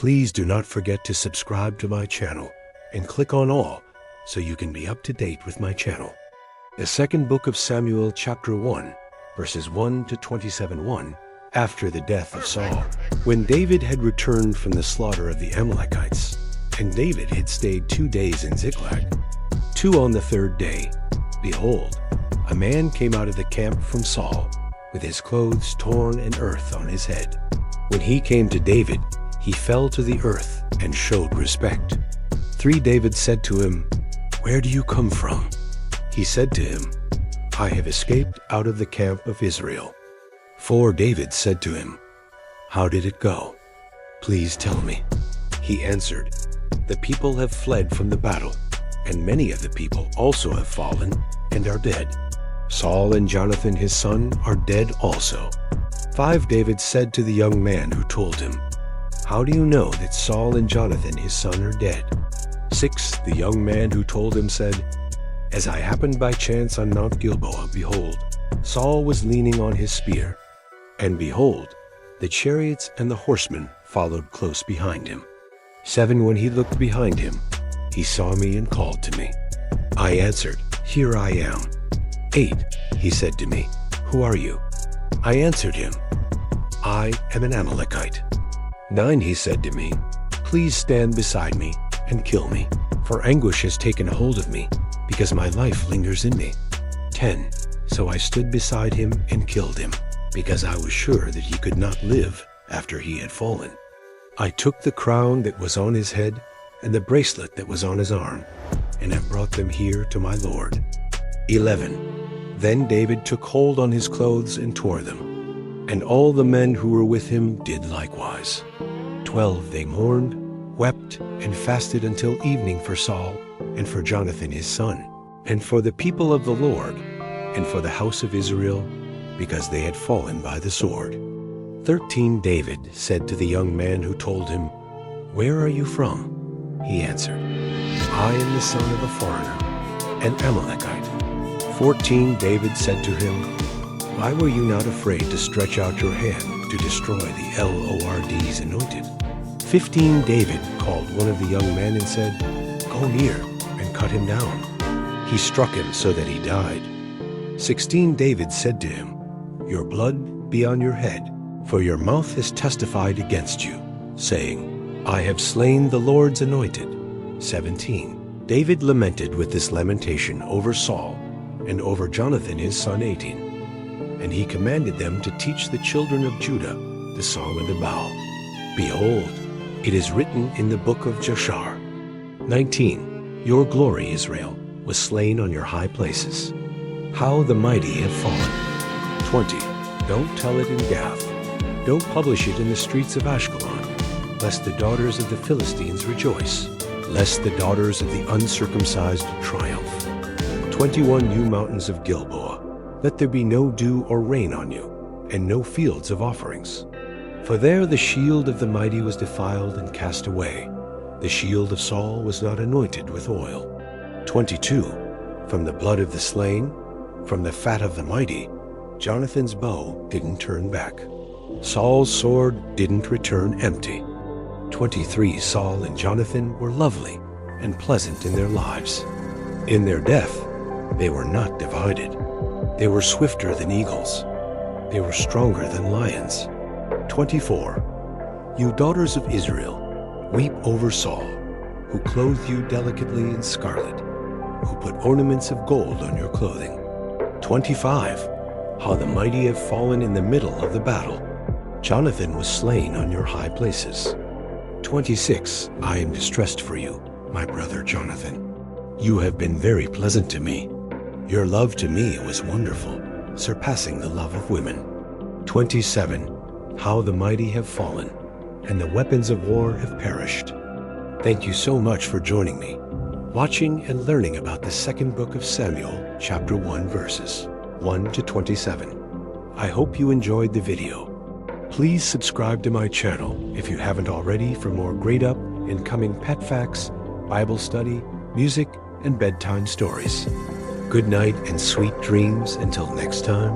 Please do not forget to subscribe to my channel and click on all so you can be up to date with my channel. The second book of Samuel, chapter 1, verses 1 to 27:1, after the death of Saul. When David had returned from the slaughter of the Amalekites, and David had stayed 2 days in Ziklag, 2 on the third day, behold, a man came out of the camp from Saul, with his clothes torn and earth on his head. When he came to David, he fell to the earth and showed respect. 3 David said to him, "Where do you come from?" He said to him, "I have escaped out of the camp of Israel." 4 David said to him, "How did it go? Please tell me." He answered, "The people have fled from the battle, and many of the people also have fallen and are dead. Saul and Jonathan his son are dead also." 5 David said to the young man who told him, "How do you know that Saul and Jonathan his son are dead?" 6 The young man who told him said, "As I happened by chance on Mount Gilboa, behold, Saul was leaning on his spear, and behold, the chariots and the horsemen followed close behind him. 7 When he looked behind him, he saw me and called to me. I answered, 'Here I am.' 8 He said to me, 'Who are you?' I answered him, 'I am an Amalekite.' 9 He said to me, 'Please stand beside me and kill me, for anguish has taken hold of me, because my life lingers in me.' 10 So I stood beside him and killed him, because I was sure that he could not live after he had fallen. I took the crown that was on his head and the bracelet that was on his arm, and have brought them here to my Lord." 11 Then David took hold on his clothes and tore them, and all the men who were with him did likewise. 12 They mourned, wept, and fasted until evening for Saul, and for Jonathan his son, and for the people of the Lord, and for the house of Israel, because they had fallen by the sword. 13 David said to the young man who told him, "Where are you from?" He answered, "I am the son of a foreigner, an Amalekite." 14 David said to him, "Why were you not afraid to stretch out your hand to destroy the Lord's anointed?" 15 David called one of the young men and said, "Go near and cut him down." He struck him so that he died. 16 David said to him, "Your blood be on your head, for your mouth has testified against you, saying, 'I have slain the Lord's anointed.'" 17 David lamented with this lamentation over Saul and over Jonathan his son 18. And he commanded them to teach the children of Judah the song of the bow. Behold, it is written in the book of Jashar. 19 Your glory, Israel, was slain on your high places. How the mighty have fallen. 20 Don't tell it in Gath. Don't publish it in the streets of Ashkelon, lest the daughters of the Philistines rejoice, lest the daughters of the uncircumcised triumph. 21 You mountains of Gilboa, let there be no dew or rain on you, and no fields of offerings. For there the shield of the mighty was defiled and cast away. The shield of Saul was not anointed with oil. 22 From the blood of the slain, from the fat of the mighty, Jonathan's bow didn't turn back. Saul's sword didn't return empty. 23 Saul and Jonathan were lovely and pleasant in their lives. In their death, they were not divided. They were swifter than eagles. They were stronger than lions. 24 You daughters of Israel, weep over Saul, who clothed you delicately in scarlet, who put ornaments of gold on your clothing. 25 How the mighty have fallen in the middle of the battle. Jonathan was slain on your high places. 26 I am distressed for you, my brother Jonathan. You have been very pleasant to me. Your love to me was wonderful, surpassing the love of women. 27 How the mighty have fallen, and the weapons of war have perished. Thank you so much for joining me, watching and learning about the second book of Samuel, chapter 1, verses 1 to 27. I hope you enjoyed the video. Please subscribe to my channel if you haven't already for more grade up, incoming pet facts, Bible study, music, and bedtime stories. Good night and sweet dreams until next time.